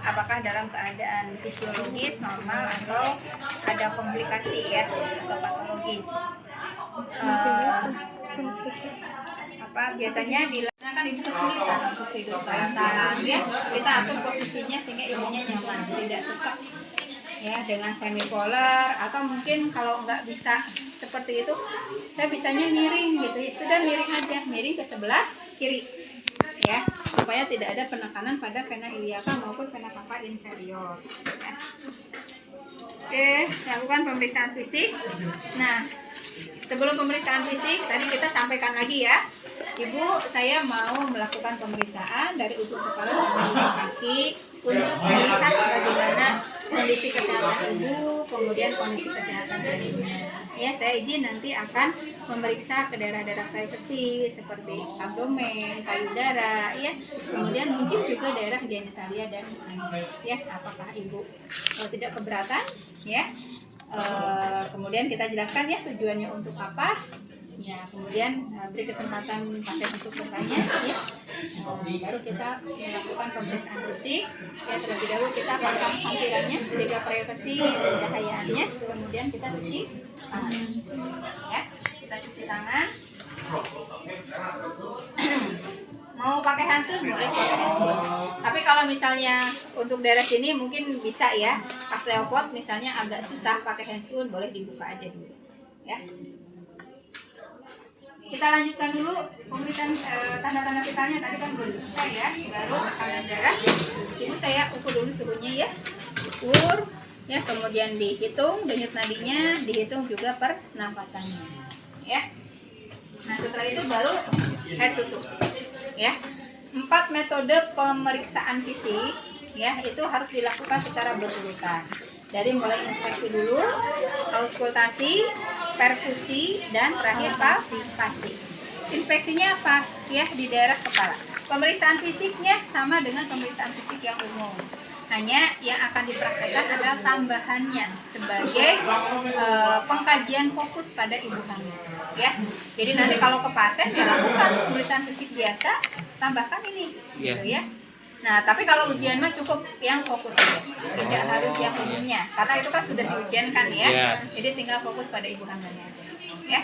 apakah dalam keadaan fisiologis normal atau ada komplikasi ya atau patologis. Biasanya dilaksanakan ibu kesulitan untuk tidur telentang ya, kita atur posisinya sehingga ibunya nyaman, tidak sesak ya, dengan semipolar, atau mungkin kalau nggak bisa seperti itu, saya bisanya miring gitu ya, sudah miring aja, miring ke sebelah kiri ya, supaya tidak ada penekanan pada vena iliaca maupun vena cava inferior ya. Oke, lakukan pemeriksaan fisik. Nah, sebelum pemeriksaan fisik tadi kita sampaikan lagi ya, Ibu, saya mau melakukan pemeriksaan dari ujung kepala sampai ujung kaki untuk melihat bagaimana kondisi kesehatan ibu, kemudian kondisi kesehatan janinnya. Ya, saya izin nanti akan memeriksa ke daerah-daerah privasi seperti abdomen, payudara, ya, kemudian mungkin juga daerah genitalia dan anus. Ya, apakah ibu tidak keberatan? Ya, kemudian kita jelaskan ya tujuannya untuk apa. Ya, kemudian beri kesempatan pasien untuk bertanya ya. Baru kita melakukan pemeriksaan fisik. Ya, terlebih dahulu kita pasang sampirannya, jaga privasi pencahayaannya, kemudian kita cuci tangan. Ya, kita cuci tangan. Mau pakai handsun boleh pakai handsun. Tapi kalau misalnya untuk daerah sini mungkin bisa ya. Pas leopard misalnya agak susah pakai handsun, boleh dibuka aja dulu. Ya. Kita lanjutkan dulu pemeriksaan tanda-tanda vitalnya, tadi kan belum selesai ya, baru tekanan darah. Ibu saya ukur dulu suhunya ya, ukur ya, kemudian dihitung denyut nadinya, dihitung juga pernapasannya ya. Nah, setelah itu baru head tutup ya. 4 metode pemeriksaan fisik ya, itu harus dilakukan secara berurutan. Dari mulai inspeksi dulu, auskultasi, perfusi, dan terakhir palpasi. Inspeksinya apa? Ya, di daerah kepala. Pemeriksaan fisiknya sama dengan pemeriksaan fisik yang umum. Hanya yang akan dipraktekkan adalah tambahannya sebagai pengkajian fokus pada ibu hamil. Ya, jadi nanti kalau ke pasien ya lakukan pemeriksaan fisik biasa, tambahkan ini, gitu ya. Nah, tapi kalau ujian mah cukup yang fokus aja, tidak harus yang umumnya, karena itu kan sudah diujiankan ya. Jadi tinggal fokus pada ibu hamilnya aja, ya.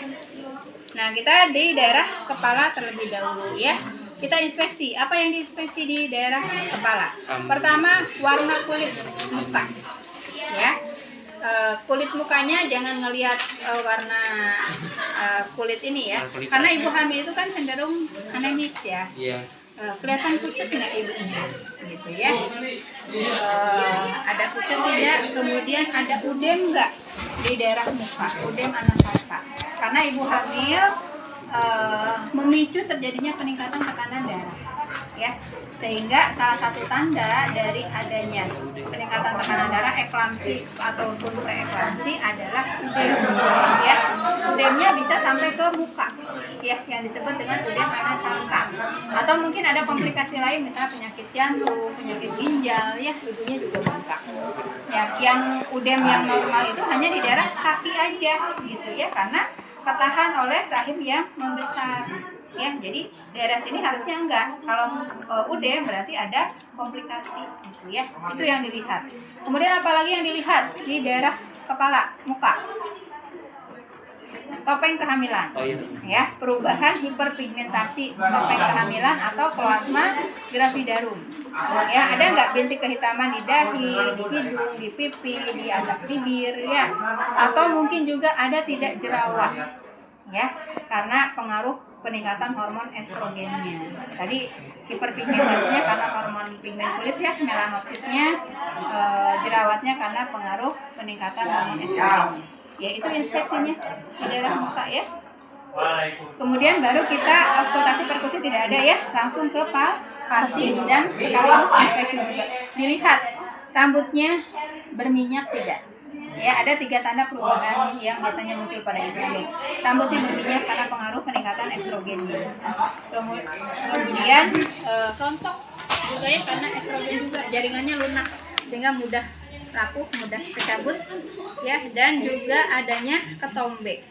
Nah, kita di daerah kepala terlebih dahulu ya. Kita inspeksi. Apa yang diinspeksi di daerah kepala? Pertama, warna kulit muka, ya. Kulit mukanya jangan ngelihat warna kulit ini ya, karena ibu hamil itu kan cenderung anemis ya. Kelihatan pucat nggak ibunya gitu ya, ada pucat tidak, kemudian ada udem nggak di daerah muka, udem anakata, karena ibu hamil memicu terjadinya peningkatan tekanan darah ya, sehingga salah satu tanda dari adanya peningkatan tekanan darah eklamsi ataupun preeklamsi adalah udem ya. Udemnya bisa sampai ke muka ya, yang disebut dengan udem anasarka, atau mungkin ada komplikasi lain misalnya penyakit jantung, penyakit ginjal ya, ibunya juga bengkak ya. Yang udem yang normal itu hanya di daerah kaki aja gitu ya, karena ketahan oleh rahim yang membesar ya, jadi daerah sini harusnya enggak. Kalau udem berarti ada komplikasi gitu ya, itu yang dilihat. Kemudian apalagi yang dilihat di daerah kepala muka? Topeng kehamilan ya, perubahan hiperpigmentasi topeng kehamilan atau kloasma gravidarum ya. Ada nggak bintik kehitaman di dahi, di hidung, di pipi, di atas bibir ya, atau mungkin juga ada tidak jerawat ya, karena pengaruh peningkatan hormon estrogennya. Tadi hiperpigmentasinya karena hormon pigmen kulit ya, melanositnya, jerawatnya karena pengaruh peningkatan hormon estrogennya. Ya, itu inspeksinya di daerah muka ya. Kemudian baru kita auskultasi perkusi tidak ada ya, langsung ke palpasi dan sekaligus inspeksi juga. Dilihat rambutnya berminyak tidak. Ya, ada 3 tanda perubahan yang biasanya muncul pada ibu hamil. Rambutnya berminyak karena pengaruh peningkatan estrogennya. Kemudian rontok juga ya, karena estrogen juga jaringannya lunak sehingga mudah rapuh, mudah tercabut ya, dan juga adanya ketombe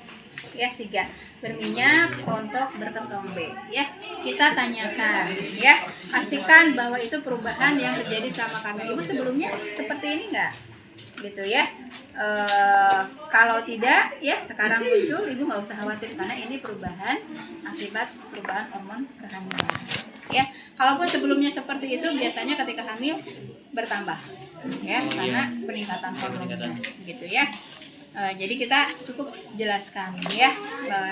ya 3 berminyak, rontok, berketombe ya. Kita tanyakan ya, pastikan bahwa itu perubahan yang terjadi selama hamil. Ibu sebelumnya seperti ini enggak? Gitu ya. Kalau tidak ya sekarang muncul, ibu nggak usah khawatir karena ini perubahan akibat perubahan hormon kehamilan ya. Kalaupun sebelumnya seperti itu, biasanya ketika hamil bertambah ya karena peningkatan hormonnya gitu ya. Jadi kita cukup jelaskan ya,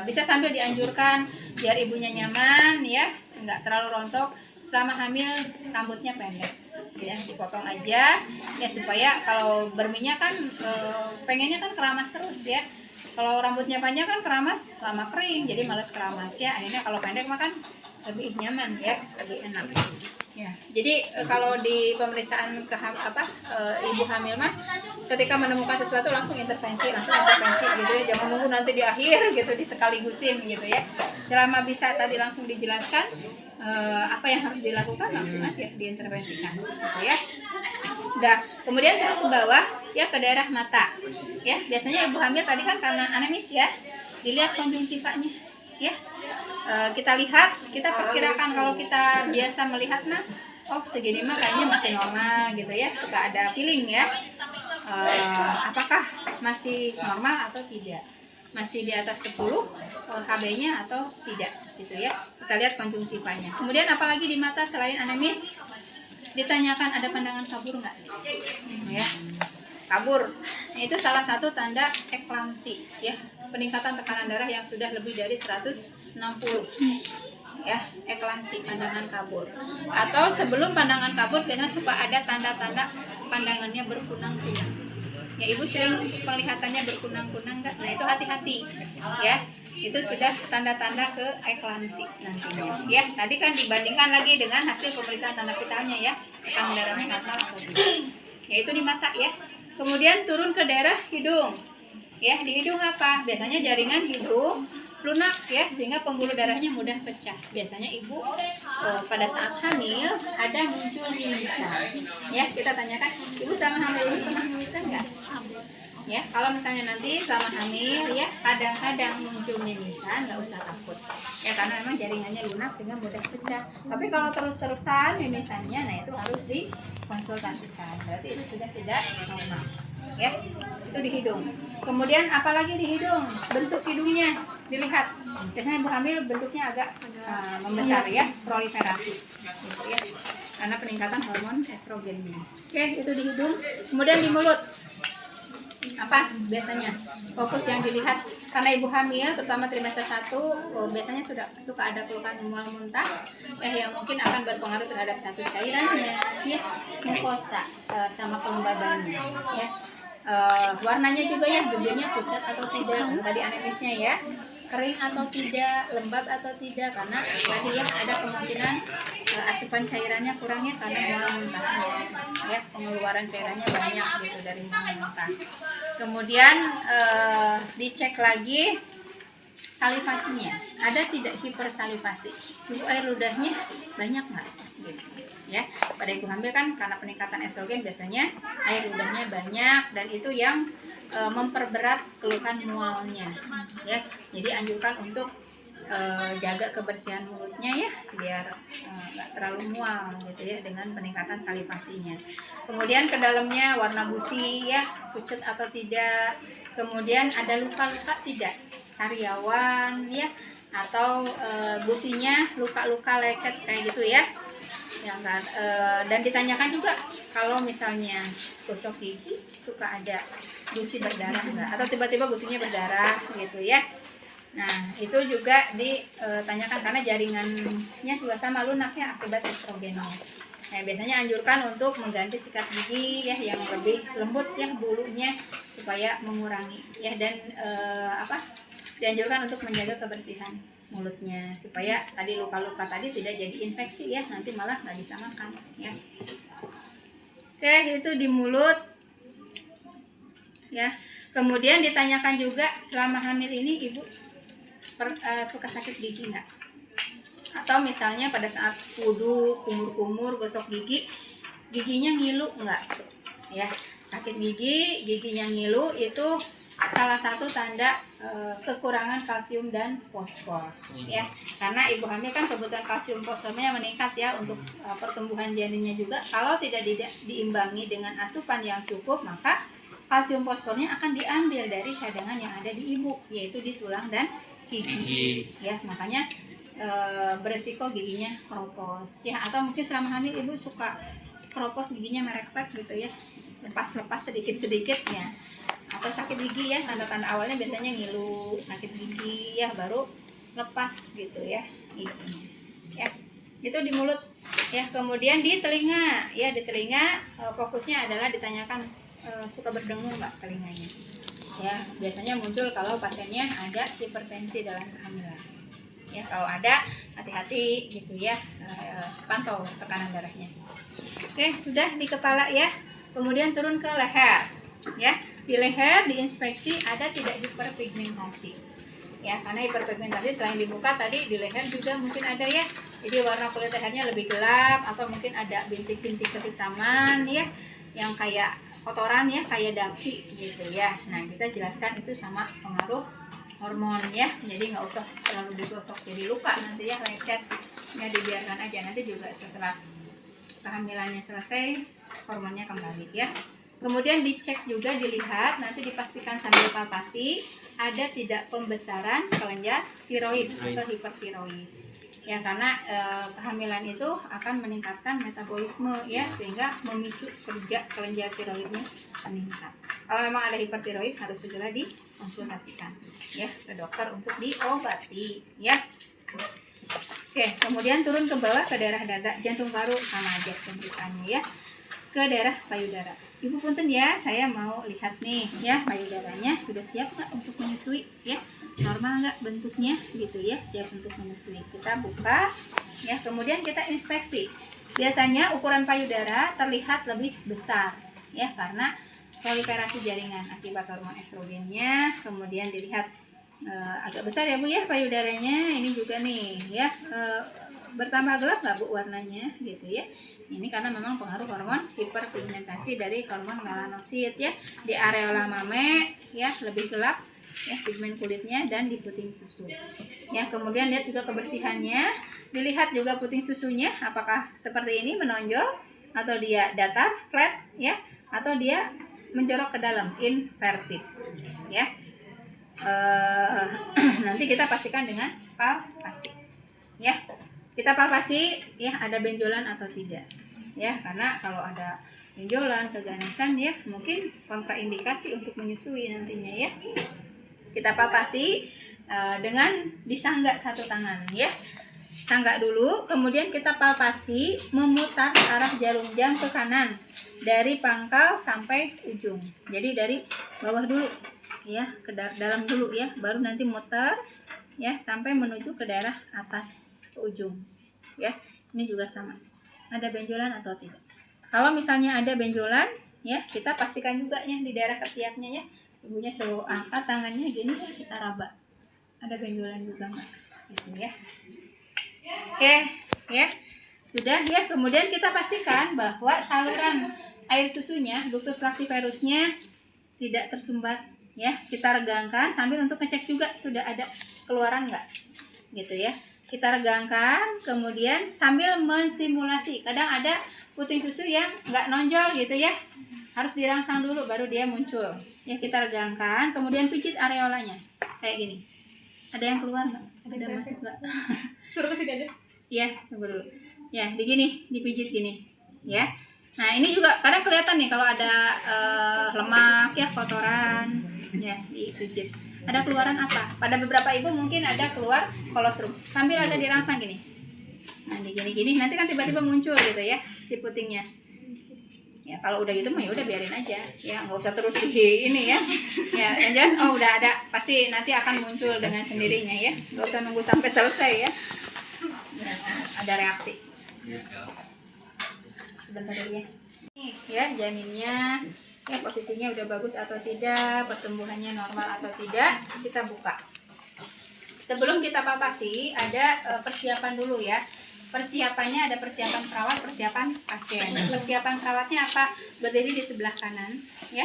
bisa sambil dianjurkan biar ibunya nyaman ya, nggak terlalu rontok. Selama hamil rambutnya pendek ya, dipotong aja ya, supaya kalau berminyak kan pengennya kan keramas terus ya. Kalau rambutnya panjang kan keramas lama kering, jadi malas keramas ya. Akhirnya kalau pendek mah kan lebih nyaman ya, lebih enak ya. Jadi kalau di pemeriksaan ibu hamil mah ketika menemukan sesuatu langsung intervensi gitu ya, jangan nunggu nanti di akhir gitu disekaligusin gitu ya. Selama bisa tadi langsung dijelaskan apa yang harus dilakukan, langsung aja diintervensikan gitu ya. Udah, kemudian turun ke bawah ya, ke daerah mata ya. Biasanya ibu hamil tadi kan karena anemis ya, dilihat konjungtivanya ya. Kita lihat, kita perkirakan kalau kita biasa melihat mah, oh segini mah kayaknya masih normal gitu ya, suka ada feeling ya, apakah masih normal atau tidak, masih di atas 10 HB-nya atau tidak gitu ya. Kita lihat konjungtivanya. Kemudian apalagi di mata selain anemis, ditanyakan ada pandangan kabur nggak ya. Kabur, nah, itu salah satu tanda eklamsi ya, peningkatan tekanan darah yang sudah lebih dari 160 ya, eklamsi, pandangan kabur. Atau sebelum pandangan kabur biasanya suka ada tanda-tanda pandangannya berkunang-kunang ya. Ibu sering penglihatannya berkunang-kunang nggak? Nah itu hati-hati ya, itu sudah tanda-tanda ke eklamsi nantinya ya. Tadi kan dibandingkan lagi dengan hasil pemeriksaan tanda vitalnya ya, tekanan darahnya normal atau tidak ya, itu di mata ya. Kemudian turun ke daerah hidung ya. Di hidung apa? Biasanya jaringan hidung lunak ya, sehingga pembuluh darahnya mudah pecah. Biasanya ibu pada saat hamil ada muncul mimisan ya. Kita tanyakan, ibu selama hamil ini pernah mimisan nggak ya? Kalau misalnya nanti selama hamil ya kadang-kadang muncul mimisan, nggak usah takut ya, karena memang jaringannya lunak sehingga mudah pecah. Tapi kalau terus-terusan mimisannya, nah itu harus dikonsultasikan, berarti itu sudah tidak normal ya. Itu di hidung. Kemudian apalagi di hidung, bentuk hidungnya dilihat. Biasanya ibu hamil bentuknya agak membesar ya, proliferasi gitu ya, karena peningkatan hormon estrogennya. Oke, itu di hidung. Kemudian di mulut, apa biasanya fokus yang dilihat karena ibu hamil terutama trimester 1 biasanya suka ada keluhan mual muntah yang mungkin akan berpengaruh terhadap status cairannya ya, mukosa sama kelembabannya ya. Warnanya juga ya, bibirnya pucat atau tidak, tadi anemisnya ya, kering atau tidak, lembab atau tidak, karena tadi ya ada kemungkinan asupan cairannya kurang ya karena mual muntahnya ya, pengeluaran cairannya banyak gitu dari mual muntah. Kemudian dicek lagi salivasinya, ada tidak hipersalivasi, ibu air ludahnya banyak nggak gitu ya. Pada ibu hamil kan karena peningkatan estrogen biasanya air ludahnya banyak, dan itu yang memperberat keluhan mualnya ya. Jadi anjurkan untuk jaga kebersihan mulutnya ya, biar nggak terlalu mual gitu ya dengan peningkatan salivasinya. Kemudian ke dalamnya warna gusi ya, pucat atau tidak. Kemudian ada luka-luka tidak, sariawan ya, atau gusinya luka-luka lecet kayak gitu ya. Dan ditanyakan juga kalau misalnya gosok gigi suka ada gusi berdarah enggak, atau tiba-tiba gusinya berdarah gitu ya. Nah itu juga ditanyakan karena jaringannya juga sama lunaknya akibat estrogennya. Nah biasanya anjurkan untuk mengganti sikat gigi ya yang lebih lembut ya bulunya supaya mengurangi ya, dan dianjurkan untuk menjaga kebersihan mulutnya supaya tadi luka-luka tadi tidak jadi infeksi ya, nanti malah nggak bisa makan ya. Oke, itu di mulut ya. Kemudian ditanyakan juga selama hamil ini ibu suka sakit gigi nggak, atau misalnya pada saat wudhu kumur-kumur gosok gigi giginya ngilu nggak ya. Sakit giginya ngilu itu salah satu tanda kekurangan kalsium dan fosfor ya. Karena ibu hamil kan kebutuhan kalsium fosfornya meningkat ya untuk pertumbuhan janinnya juga. Kalau tidak diimbangi dengan asupan yang cukup, maka kalsium fosfornya akan diambil dari cadangan yang ada di ibu, yaitu di tulang dan gigi ya. Makanya beresiko giginya keropos ya, atau mungkin selama hamil ibu suka keropos giginya merektek gitu ya, lepas-lepas sedikit-sedikit ya, atau sakit gigi ya. Tanda-tanda awalnya biasanya ngilu, sakit gigi ya, baru lepas gitu ya giginya ya. Itu di mulut ya. Kemudian di telinga ya, di telinga fokusnya adalah ditanyakan suka berdengung nggak telinganya ya. Biasanya muncul kalau pasiennya ada hipertensi dalam kehamilan ya. Kalau ada, hati-hati gitu ya, pantau tekanan darahnya. Oke, sudah di kepala ya. Kemudian turun ke leher ya. Di leher diinspeksi ada tidak hiperpigmentasi ya, karena hiperpigmentasi selain di muka tadi, di leher juga mungkin ada ya. Jadi warna kulit lehernya lebih gelap, atau mungkin ada bintik-bintik kehitaman ya, yang kayak kotoran ya, kayak daki gitu ya. Nah, kita jelaskan itu sama pengaruh hormon ya. Jadi nggak usah terlalu digosok jadi luka nanti ya, lecet ya, dibiarkan aja. Nanti juga setelah kehamilannya selesai, hormonnya kembali ya. Kemudian dicek juga, dilihat, nanti dipastikan sambil palpasi ada tidak pembesaran kelenjar tiroid atau hipertiroid ya, karena kehamilan itu akan meningkatkan metabolisme ya, sehingga memicu kerja kelenjar tiroidnya meningkat. Kalau memang ada hipertiroid, harus segera dikonsultasikan ya ke dokter untuk diobati ya. Oke, kemudian turun ke bawah ke daerah dada, jantung paru sama aja pemeriksaannya ya, ke daerah payudara. Ibu punten ya, saya mau lihat nih ya, payudaranya sudah siap nggak untuk menyusui ya, normal nggak bentuknya gitu ya, siap untuk menyusui. Kita buka ya, kemudian kita inspeksi. Biasanya ukuran payudara terlihat lebih besar ya, karena proliferasi jaringan akibat hormon estrogennya. Kemudian dilihat agak besar ya Bu ya payudaranya. Ini juga nih ya, bertambah gelap nggak Bu warnanya gitu ya. Ini karena memang pengaruh hormon hiperpigmentasi dari hormon melanosit ya. Di areola mame ya lebih gelap ya pigmen kulitnya, dan di puting susu ya. Kemudian lihat juga kebersihannya, dilihat juga puting susunya apakah seperti ini menonjol, atau dia datar flat ya, atau dia menjorok ke dalam inverted ya. Nanti kita pastikan dengan palpasi ya. Kita palpasi ya, ada benjolan atau tidak ya, karena kalau ada benjolan, keganasan ya, mungkin kontraindikasi untuk menyusui nantinya ya. Kita palpasi dengan disanggak satu tangan ya, sanggak dulu, kemudian kita palpasi memutar arah jarum jam ke kanan dari pangkal sampai ujung. Jadi dari bawah dulu ya, ke dalam dulu ya, baru nanti muter ya sampai menuju ke daerah atas ke ujung ya. Ini juga sama, ada benjolan atau tidak. Kalau misalnya ada benjolan ya, kita pastikan juga ya di daerah ketiaknya ya. Ibunya suruh angkat tangannya gini ya, kita raba, ada benjolan juga nggak gitu ya. Oke ya, sudah ya. Kemudian kita pastikan bahwa saluran air susunya, ductus lactiferusnya tidak tersumbat ya. Kita regangkan sambil untuk ngecek juga sudah ada keluaran nggak gitu ya. Kita regangkan, kemudian sambil menstimulasi. Kadang ada puting susu yang nggak nonjol gitu ya, harus dirangsang dulu baru dia muncul ya. Kita regangkan, kemudian pijit areolanya kayak gini. Ada yang keluar nggak? Ada masuk nggak? Suruh ke sini aja. Ya, tunggu dulu. Ya, di gini, dipijit gini ya. Nah, ini juga kadang kelihatan nih kalau ada lemak ya, kotoran ya, dipijit. Ada keluaran apa? Pada beberapa ibu mungkin ada keluar kolostrum. Sambil agak dirangsang gini. Nah, di gini-gini nanti kan tiba-tiba muncul gitu ya si putingnya. Ya, kalau udah gitu mah ya udah biarin aja. Ya, nggak usah terus di ini ya. Ya, yang jelas udah ada, pasti nanti akan muncul dengan sendirinya ya. Nggak usah nunggu sampai selesai ya. Ya, ada reaksi. Sebentar dulu ya. Nih ya, janinnya ya, posisinya udah bagus atau tidak, pertumbuhannya normal atau tidak, kita buka. Sebelum kita palpasi ada persiapan dulu ya. Persiapannya ada persiapan perawat, persiapan pasien. Persiapan perawatnya apa? Berdiri di sebelah kanan ya.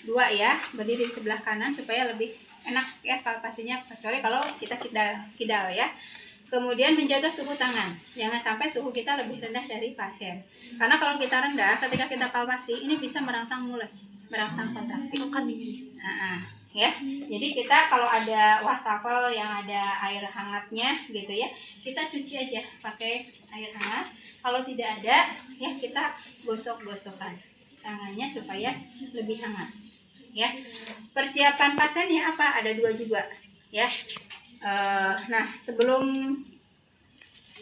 dua ya, berdiri di sebelah kanan supaya lebih enak ya palpasinya, kecuali kalau kita kidal ya. Kemudian menjaga suhu tangan, jangan sampai suhu kita lebih rendah dari pasien. Karena kalau kita rendah, ketika kita palpasi, ini bisa merangsang mules, merangsang kontraksi. Nah, ya, jadi kita kalau ada wastafel yang ada air hangatnya gitu ya, kita cuci aja pakai air hangat. Kalau tidak ada, ya kita gosok-gosokkan tangannya supaya lebih hangat. Ya, persiapan pasiennya apa? Ada 2 juga, ya. Nah, sebelum,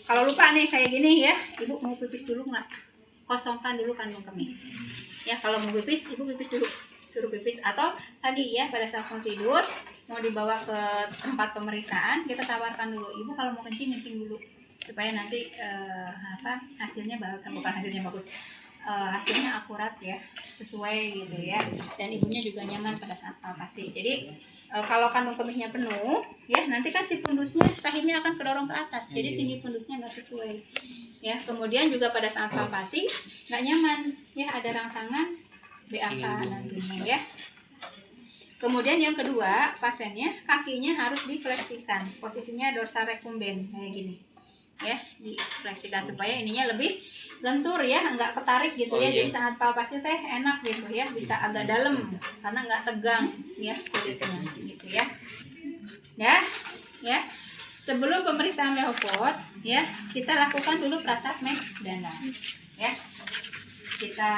kalau lupa nih kayak gini ya, ibu mau pipis dulu nggak? Kosongkan dulu kandung kemih. Ya, kalau mau pipis, ibu pipis dulu, suruh pipis. Atau tadi ya pada saat mau tidur, mau dibawa ke tempat pemeriksaan, kita tawarkan dulu, ibu kalau mau kencing dulu, supaya nanti hasilnya bukan hasilnya bagus. Hasilnya akurat ya, sesuai gitu ya, dan ibunya juga nyaman pada saat palpasi. Jadi kalau kandung kemihnya penuh ya, nanti kan si fundusnya, rahimnya akan kedorong ke atas, jadi tinggi fundusnya nggak sesuai ya. Kemudian juga pada saat palpasi nggak nyaman ya, ada rangsangan BAK nantinya ya. Kemudian yang kedua, pasiennya kakinya harus difleksikan, posisinya dorsal recumbens kayak gini ya, difleksikan supaya ininya lebih lentur ya, nggak ketarik gitu ya. Jadi saat palpasi teh enak gitu ya, bisa agak dalam karena nggak tegang ya kulitnya gitu ya. Ya, sebelum pemeriksaan Leopold ya, kita lakukan dulu prasat McDonald ya. Kita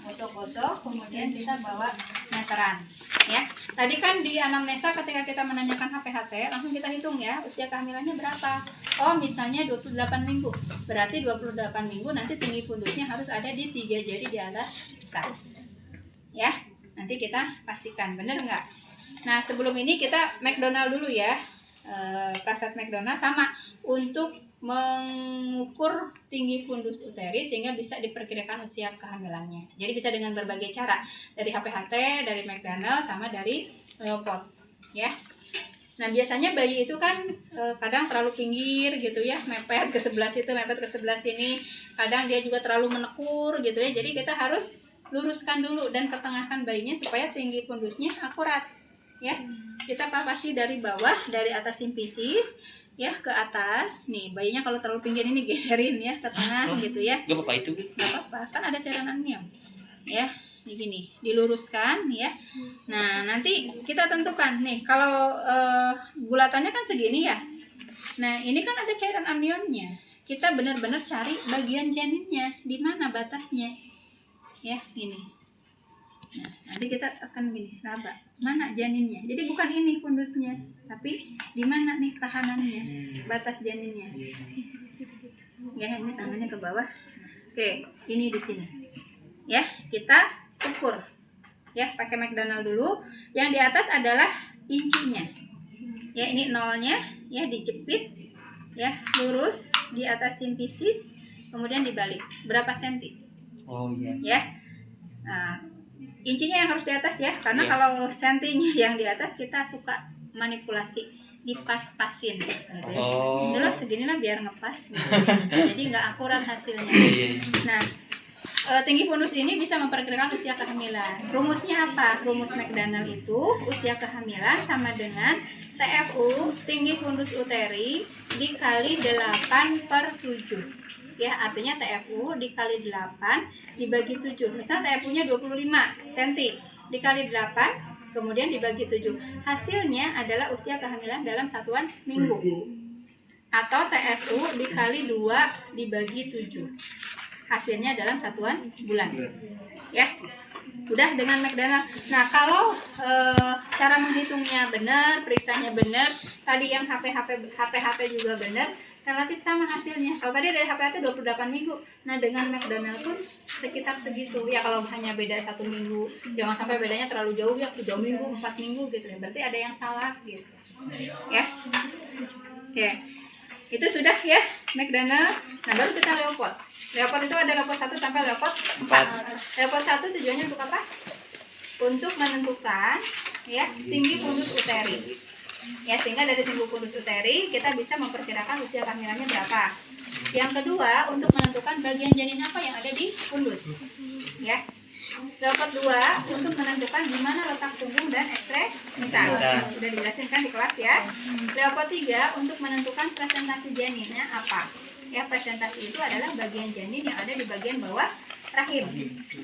gosok-gosok, kemudian kita bawa meteran ya. Tadi kan di anamnesa ketika kita menanyakan HPHT, langsung kita hitung ya, usia kehamilannya berapa. Oh, misalnya 28 minggu. Berarti 28 minggu nanti tinggi fundusnya harus ada di 3 jari di atas start. Ya, nanti kita pastikan bener nggak. Nah, sebelum ini kita McDonald dulu ya. Prasat McDonald sama untuk mengukur tinggi fundus uteri sehingga bisa diperkirakan usia kehamilannya. Jadi bisa dengan berbagai cara, dari HPHT, dari McDonald, sama dari Leopold ya. Nah, biasanya bayi itu kan kadang terlalu pinggir gitu ya, mepet ke sebelah situ, mepet ke sebelah sini. Kadang dia juga terlalu menekur gitu ya. Jadi kita harus luruskan dulu dan ketengahkan bayinya supaya tinggi fundusnya akurat ya. Kita palpasi dari bawah, dari atas simpisis ya ke atas. Nih, bayinya kalau terlalu pinggir ini geserin ya ke tengah gitu ya. Gak apa-apa itu? Gak apa-apa, kan ada cairan amnion ya. Begini, diluruskan ya. Nah, nanti kita tentukan nih, kalau bulatannya kan segini ya. Nah, ini kan ada cairan amnionnya. Kita benar-benar cari bagian janinnya, di mana batasnya ya, ini. Nah, nanti kita tekan gini, raba, mana janinnya. Jadi bukan ini fundusnya, tapi di mana nih tahanannya, batas janinnya. Ya, ini tangannya ke bawah. Oke, ini di sini. Ya, kita ukur. Ya, pakai McDonald dulu. Yang di atas adalah incinya. Ya, ini nolnya, ya dijepit, ya lurus di atas simpisis, kemudian dibalik. Berapa senti? Oh iya. Ya. Nah, incinya yang harus di atas ya, karena kalau sentinya yang di atas kita suka manipulasi, dipas-pasin gitu. Dulu segini lah biar ngepas gitu. Jadi nggak akurat hasilnya. Nah, tinggi fundus ini bisa memperkirakan usia kehamilan. Rumusnya apa? Rumus McDonald itu usia kehamilan sama dengan TFU, tinggi fundus uteri, dikali 8/7. Ya, artinya TFU dikali 8 dibagi 7. Misal TFU-nya 25 cm dikali 8 kemudian dibagi 7. Hasilnya adalah usia kehamilan dalam satuan minggu. Atau TFU dikali 2 dibagi 7. Hasilnya dalam satuan bulan. Ya. Udah dengan McDonald. Nah, kalau cara menghitungnya benar, periksanya benar, tadi yang HPHT juga benar, relatif sama hasilnya. Kalau tadi dari HPHT 28 minggu. Nah, dengan McDonald pun sekitar segitu. Ya, kalau hanya beda 1 minggu, jangan sampai bedanya terlalu jauh ya, 3 minggu, 4 minggu gitu ya. Berarti ada yang salah gitu. Ya. Oke. Itu sudah ya McDonald. Nah, baru kita Leopold. Leopold itu ada Leopold 1 sampai Leopold 4. Leopold 1 tujuannya untuk apa? Untuk menentukan ya tinggi fundus uteri. Ya, sehingga dari tinggi fundus uteri kita bisa memperkirakan usia kehamilannya berapa. Yang kedua, untuk menentukan bagian janin apa yang ada di fundus. Ya. Leopard 2 untuk menentukan di mana letak punggung dan ekstremitas. Sudah dijelasin kan di kelas ya. Leopard 3 untuk menentukan presentasi janinnya apa. Ya, presentasi itu adalah bagian janin yang ada di bagian bawah rahim.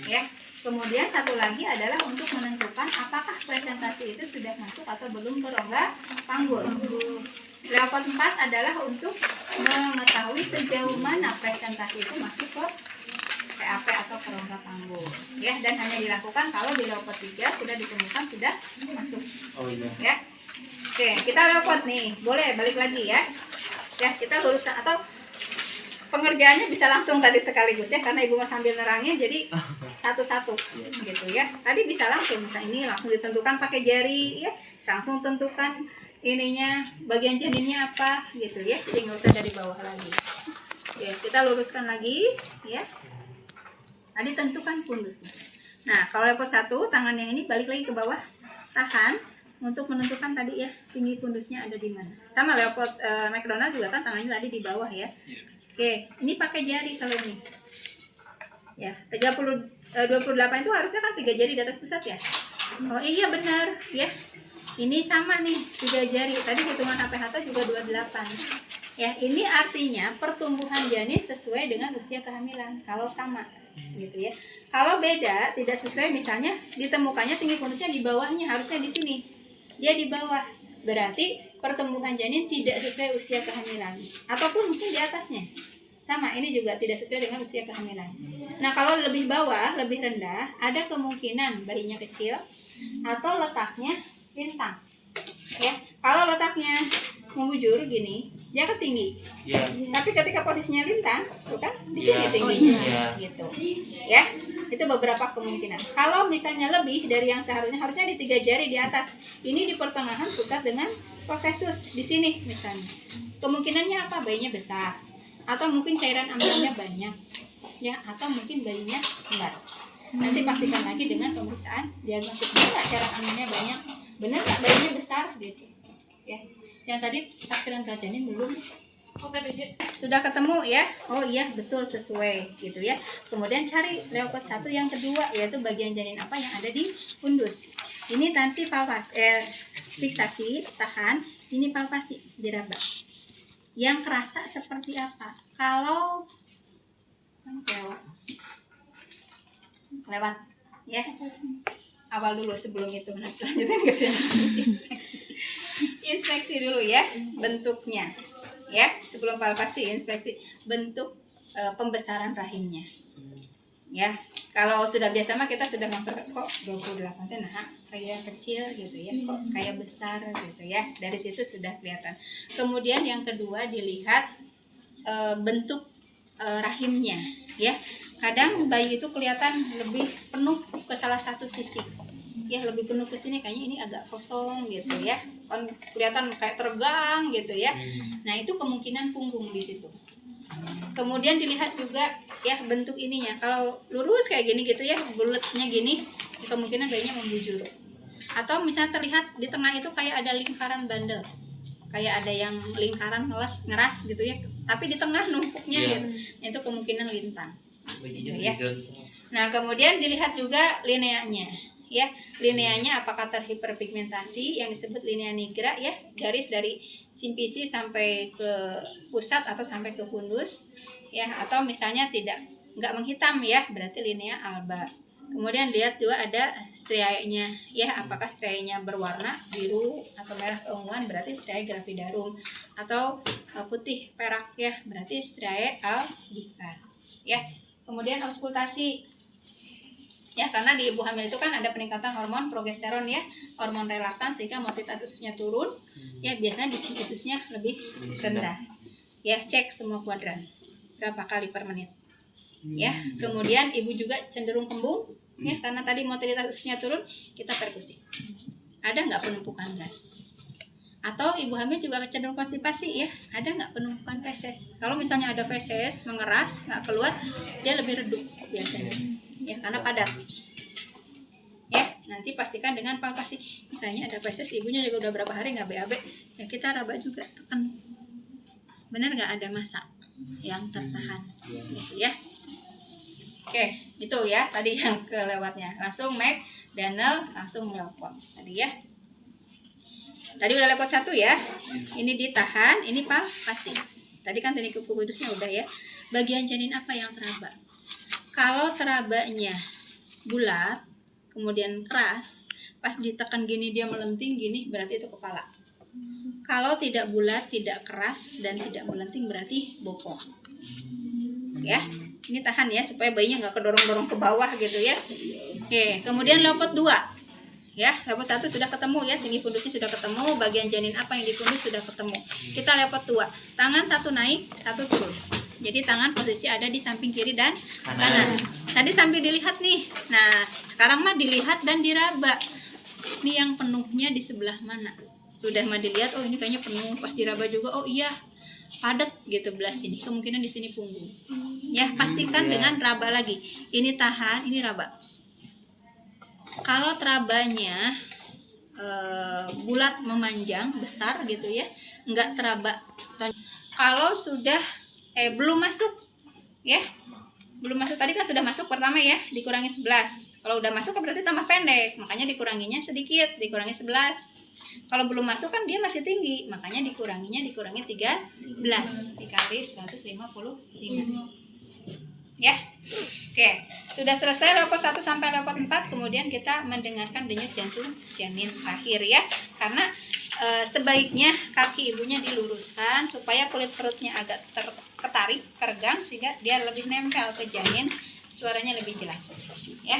Ya. Kemudian satu lagi adalah untuk menentukan apakah presentasi itu sudah masuk atau belum ke rongga panggul. Leopard 4 adalah untuk mengetahui sejauh mana presentasi itu masuk ke PAP atau ke rongga panggul. Ya, dan hanya dilakukan kalau di Leopard 3 sudah ditemukan sudah masuk. Ya. Oke, kita Leopard nih. Boleh balik lagi ya. Ya, kita luruskan atau pengerjaannya bisa langsung tadi sekaligus ya, karena ibu mau sambil nerangnya jadi satu-satu gitu ya. Tadi bisa langsung, bisa ini langsung ditentukan pakai jari ya, langsung tentukan ininya bagian janinnya apa gitu ya, jadi nggak usah dari bawah lagi. Oke, kita luruskan lagi ya. Tadi tentukan pundusnya. Nah, kalau leopard 1 tangan yang ini balik lagi ke bawah, tahan untuk menentukan tadi ya tinggi pundusnya ada di mana. Sama leopard McDonald juga kan tangannya tadi di bawah ya. Oke, ini pakai jari kalau ini. Ya, 28 itu harusnya kan 3 jari di atas pusat ya. Oh iya benar, ya. Ini sama nih, 3 jari. Tadi hitungan APH juga 28. Ya, ini artinya pertumbuhan janin sesuai dengan usia kehamilan. Kalau sama, gitu ya. Kalau beda, tidak sesuai, misalnya ditemukannya tinggi pundusnya di bawahnya, harusnya di sini. Dia di bawah. Berarti pertumbuhan janin tidak sesuai usia kehamilan, ataupun mungkin di atasnya sama, ini juga tidak sesuai dengan usia kehamilan. Nah, kalau lebih bawah, lebih rendah, ada kemungkinan bayinya kecil atau letaknya lintang ya. Kalau letaknya membujur gini, dia kan tinggi tapi ketika posisinya lintang tuh kan di sini tingginya gitu ya. Itu beberapa kemungkinan. Kalau misalnya lebih dari yang harusnya di 3 jari di atas, ini di pertengahan pusat dengan prosesus di sini misalnya, kemungkinannya apa? Bayinya besar, atau mungkin cairan amniannya banyak ya, atau mungkin bayinya lembar. Nanti pastikan lagi dengan pemeriksaan diagnosis, benar nggak cairan amniannya banyak, benar nggak bayinya besar gitu ya. Yang tadi taksiran berat janin belum sudah ketemu ya. Oh iya betul, sesuai gitu ya. Kemudian cari leopard 1 yang kedua, yaitu bagian janin apa yang ada di pundus. Ini nanti fiksasi, tahan, ini palpasi, diraba. Yang kerasa seperti apa? Kalau lewat ya, awal dulu sebelum itu, nanti lanjutin ke sini. Inspeksi dulu ya bentuknya ya, sebelum palpasi inspeksi bentuk pembesaran rahimnya ya. Kalau sudah biasa mah kita sudah memperhatikan kok 28 nah kayak kecil gitu ya, kok kayak besar gitu ya, dari situ sudah kelihatan. Kemudian yang kedua dilihat bentuk rahimnya ya. Kadang bayi itu kelihatan lebih penuh ke salah satu sisi ya, lebih penuh ke sini, kayaknya ini agak kosong gitu ya, kan kelihatan kayak teregang gitu ya. Nah, itu kemungkinan punggung di situ. Kemudian dilihat juga ya bentuk ininya. Kalau lurus kayak gini gitu ya, bulatnya gini, kemungkinan bayinya membujur. Atau misalnya terlihat di tengah itu kayak ada lingkaran bandel, kayak ada yang lingkaran ngeras gitu ya, tapi di tengah numpuknya gitu. Itu kemungkinan lintang gitu ya. Nah, kemudian dilihat juga lineanya ya, lineanya apakah terhiperpigmentasi yang disebut linea nigra ya, garis dari simpisi sampai ke pusat atau sampai ke pundus ya, atau misalnya nggak menghitam ya, berarti linea alba. Kemudian lihat juga ada striae-nya ya, apakah striae-nya berwarna biru atau merah keunguan, berarti striae gravidarum, atau putih perak ya, berarti striae albicans ya. Kemudian auskultasi ya, karena di ibu hamil itu kan ada peningkatan hormon progesteron ya, hormon relaksan, sehingga motivitas ususnya turun ya, biasanya bisi ususnya lebih rendah ya. Cek semua kuadran berapa kali per menit ya. Kemudian ibu juga cenderung kembung ya, karena tadi motivitas ususnya turun, kita perkusi. Ada nggak penumpukan gas? Atau ibu hamil juga cenderung konstipasi ya, ada nggak penumpukan feses? Kalau misalnya ada feses mengeras nggak keluar, dia lebih redup biasanya ya, karena padat ya. Nanti pastikan dengan palpasi, kayaknya ada feses, ibunya juga udah berapa hari nggak BAB ya, kita raba juga, tekan benar nggak ada massa yang tertahan gitu ya. Oke, itu ya tadi yang kelewatnya, langsung make Daniel langsung melopot tadi ya. Tadi udah lepot 1 ya, ini ditahan, ini pasti. Tadi kan teknik kuku kudusnya udah ya. Bagian janin apa yang teraba? Kalau terabanya bulat, kemudian keras, pas ditekan gini dia melenting gini, berarti itu kepala. Kalau tidak bulat, tidak keras, dan tidak melenting berarti bokong. Ya, ini tahan ya supaya bayinya nggak kedorong-dorong ke bawah gitu ya. Oke, kemudian lepot 2. Ya, lepot 1 sudah ketemu ya, tinggi fundusnya sudah ketemu, bagian janin apa yang difundus sudah ketemu. Kita lepot 2. Tangan 1 naik, 1 turun. Jadi tangan posisi ada di samping kiri dan kanan. Tadi sambil dilihat nih. Nah, sekarang mah dilihat dan diraba. Ini yang penuhnya di sebelah mana? Sudah mah dilihat, oh ini kayaknya penuh. Pas diraba juga, oh iya padat gitu belah sini. Kemungkinan di sini punggung. Ya, pastikan dengan raba lagi. Ini tahan, ini raba. Kalau terabanya bulat memanjang besar gitu ya, enggak teraba. Kalau sudah belum masuk ya, belum masuk tadi kan sudah masuk pertama ya, dikurangi 11. Kalau udah masuk kan berarti tambah pendek, makanya dikuranginya sedikit, dikurangi 11. Kalau belum masuk kan dia masih tinggi, makanya dikurangi 13 dikali 155 ya. Oke, sudah selesai lepot 1 sampai lepot 4. Kemudian kita mendengarkan denyut jantung janin akhir ya. Karena sebaiknya kaki ibunya diluruskan supaya kulit perutnya agak ketarik, keregang, sehingga dia lebih nempel ke janin, suaranya lebih jelas ya.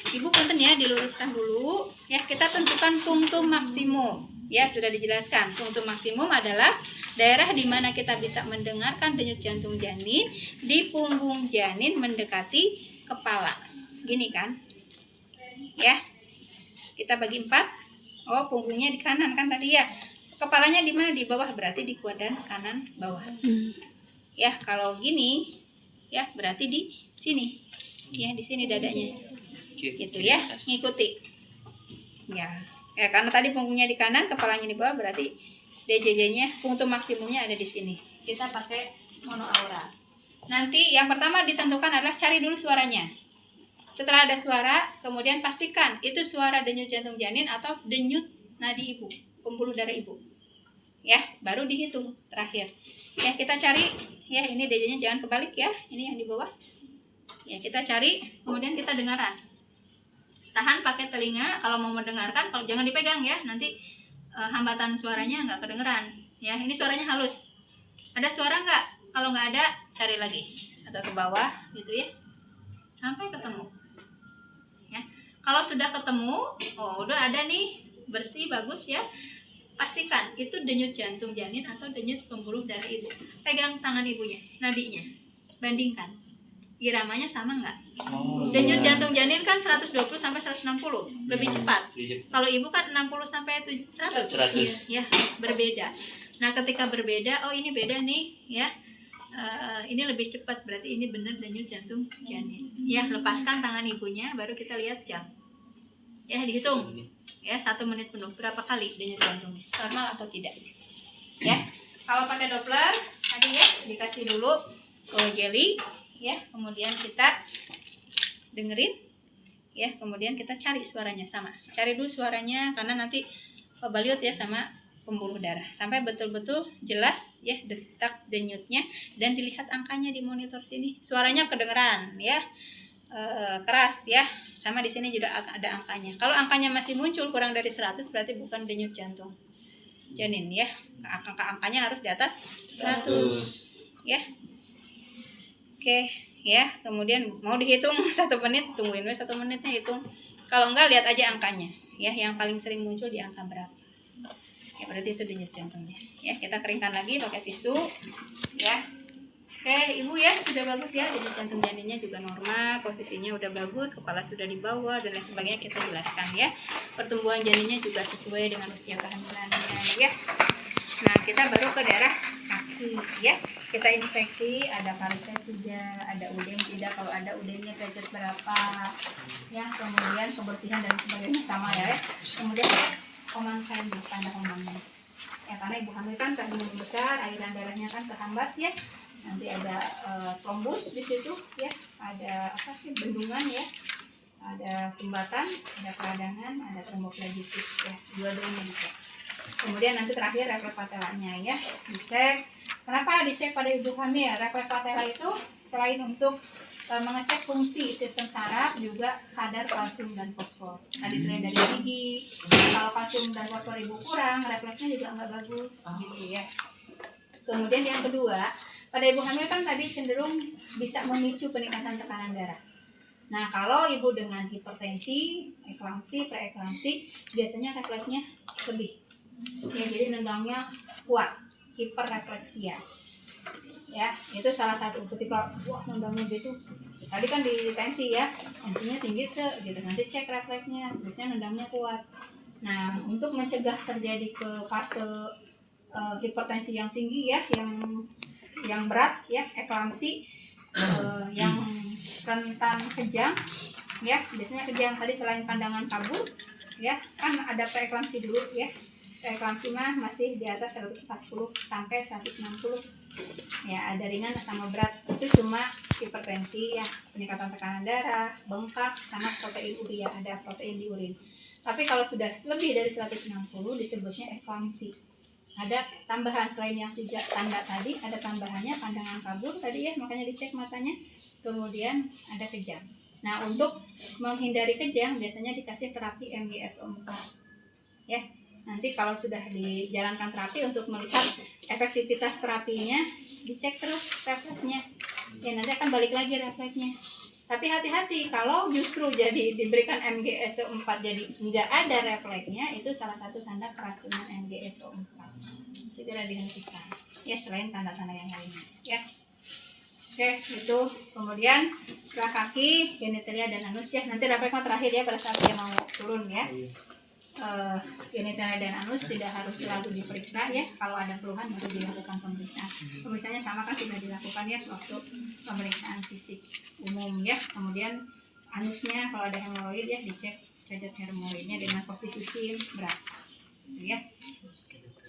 Ibu punten ya, diluruskan dulu ya. Kita tentukan punktum maksimum ya, sudah dijelaskan. Punktum maksimum adalah daerah di mana kita bisa mendengarkan denyut jantung janin di punggung janin mendekati kepala. Gini kan ya, kita bagi 4. Oh, punggungnya di kanan kan tadi ya, kepalanya di mana? Di bawah, berarti di kuadran kanan bawah ya. Kalau gini ya berarti di sini ya, di sini dadanya gitu ya, ngikuti ya. Ya karena tadi punggungnya di kanan, kepalanya di bawah, berarti DJJ-nya punktum maksimumnya ada di sini. Kita pakai mono aura. Nanti yang pertama ditentukan adalah cari dulu suaranya. Setelah ada suara, kemudian pastikan itu suara denyut jantung janin atau denyut nadi ibu, pembuluh darah ibu. Ya, baru dihitung terakhir. Ya, kita cari ya, ini DJ-nya jangan kebalik ya. Ini yang di bawah. Ya, kita cari, kemudian kita dengaran. Tahan pakai telinga kalau mau mendengarkan, kalau jangan dipegang ya, nanti hambatan suaranya nggak kedengeran ya. Ini suaranya halus, ada suara nggak? Kalau nggak ada, cari lagi atau ke bawah gitu ya sampai ketemu ya. Kalau sudah ketemu, oh udah ada nih, bersih, bagus ya, pastikan itu denyut jantung janin atau denyut pembuluh darah ibu. Pegang tangan ibunya, nadinya, bandingkan iramanya sama nggak? Denyut jantung janin kan 120 sampai 160, lebih cepat. Kalau ibu kan 60 sampai 100. Ya, berbeda. Nah, ketika berbeda, oh ini beda nih, ya. Ini lebih cepat, berarti ini benar denyut jantung janin. Ya, lepaskan tangan ibunya, baru kita lihat jam. Ya, dihitung. Ya, 1 menit penuh. Berapa kali denyut jantungnya? Normal atau tidak? Ya. Kalau pakai Doppler, tadi ya dikasih dulu jelly. Ya, kemudian kita dengerin ya, kemudian kita cari suaranya, sama cari dulu suaranya karena nanti baliut ya sama pembuluh darah sampai betul-betul jelas ya detak denyutnya, dan dilihat angkanya di monitor sini, suaranya kedengeran ya, keras ya, sama di sini juga ada angkanya. Kalau angkanya masih muncul kurang dari 100 berarti bukan denyut jantung janin ya, angkanya harus di atas 100 ya. Oke ya, kemudian mau dihitung 1 menit, tungguin 1 menitnya hitung. Kalau enggak, lihat aja angkanya ya, yang paling sering muncul di angka berapa ya, berarti itu denyut jantungnya ya. Kita keringkan lagi pakai tisu ya. Oke ibu ya, sudah bagus ya, denyut jantung janinnya juga normal, posisinya udah bagus, kepala sudah di bawah dan lain sebagainya kita jelaskan ya. Pertumbuhan janinnya juga sesuai dengan usia kehamilannya ya. Nah, kita baru ke daerah kaki ya. Kita inspeksi ada varises tidak, ada udem tidak, kalau ada udemnya derajat berapa ya, kemudian kebersihan dan sebagainya sama ya. Kemudian command sign, tanda komando ya, karena ibu hamil kan kandungan besar, aliran darahnya kan terhambat ya, nanti ada trombus di situ ya, ada apa sih, bendungan ya, ada sumbatan, ada peradangan, ada tromboflebitis ya, dua-duanya dicek. Kemudian nanti terakhir refleks patelanya ya, dicek. Kenapa dicek pada ibu hamil? Refleks patela itu selain untuk mengecek fungsi sistem saraf, juga kadar kalsium dan fosfor. Tadi selain dari gigi, kalau kalsium dan fosfor ibu kurang, refleksnya juga nggak bagus gitu ya. Kemudian yang kedua, pada ibu hamil kan tadi cenderung bisa memicu peningkatan tekanan darah. Nah, kalau ibu dengan hipertensi, eklamsi, preeklamsi, biasanya refleksnya lebih. Ya, jadi nendangnya kuat, hiperrefleksia. Ya, itu salah satu ketika wah nendangnya gitu. Tadi kan di tensi ya, tensinya tinggi tuh gitu. Nanti cek refleksnya, biasanya nendangnya kuat. Nah, untuk mencegah terjadi ke fase hipertensi yang tinggi ya, yang berat ya, eklamsi, yang rentan kejang ya, biasanya kejang tadi selain pandangan kabur ya, kan ada preeklamsi dulu ya. Preeklamsi mah masih di atas 140 sampai 160 ya, ada ringan sama berat, itu cuma hipertensi ya, peningkatan tekanan darah, bengkak, sama protein urea, ada protein di urin. Tapi kalau sudah lebih dari 160 disebutnya eklamsi. Ada tambahan selain yang 3 tanda tadi, ada tambahannya pandangan kabur tadi ya, makanya dicek matanya. Kemudian ada kejang. Nah, untuk menghindari kejang biasanya dikasih terapi MgSO4 ya. Nanti kalau sudah dijalankan terapi, untuk melihat efektivitas terapinya dicek terus refleksnya ya, nanti akan balik lagi refleksnya. Tapi hati-hati, kalau justru jadi diberikan MgSO4 jadi nggak ada refleksnya, itu salah satu tanda keracunan MgSO4, segera dihentikan ya, selain tanda-tanda yang lainnya ya. Oke, itu kemudian setelah kaki, genitalia dan anus ya, nanti refleksnya terakhir ya pada saat dia mau turun ya. Genitalia dan anus tidak harus selalu diperiksa ya, kalau ada keluhan baru dilakukan pemeriksaan. Pemeriksaannya sama kan sudah dilakukan ya waktu pemeriksaan fisik umum ya. Kemudian anusnya kalau ada hemoroid ya, dicek derajat hemoroidnya dengan posisi SIM berat ya.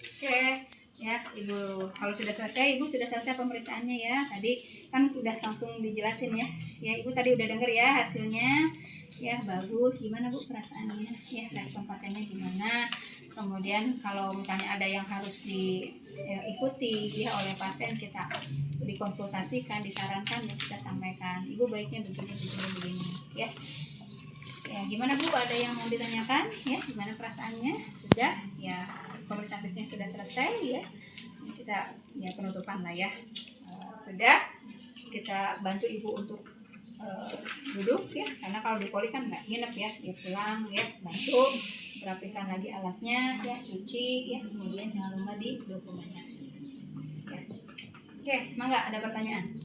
Oke ya ibu, kalau sudah selesai, ibu sudah selesai pemeriksaannya ya, tadi kan sudah langsung dijelasin ya. Ya, ibu tadi udah denger ya hasilnya ya, bagus. Gimana bu perasaannya ya, respon pasiennya gimana? Kemudian kalau misalnya ada yang harus diikuti ya oleh pasien, kita dikonsultasikan, disarankan ya, kita sampaikan ibu baiknya begini ya. Ya, gimana bu, ada yang mau ditanyakan ya, gimana perasaannya? Sudah ya, pemeriksaan fisiknya sudah selesai ya, kita ya penutupan lah ya. Sudah, kita bantu ibu untuk duduk ya, karena kalau di poli kan nggak nginep ya, dia pulang ya, bantu rapikan lagi alatnya ya, cuci ya, kemudian jangan lupa di dokumentasi ya. Oke, mangga ada pertanyaan?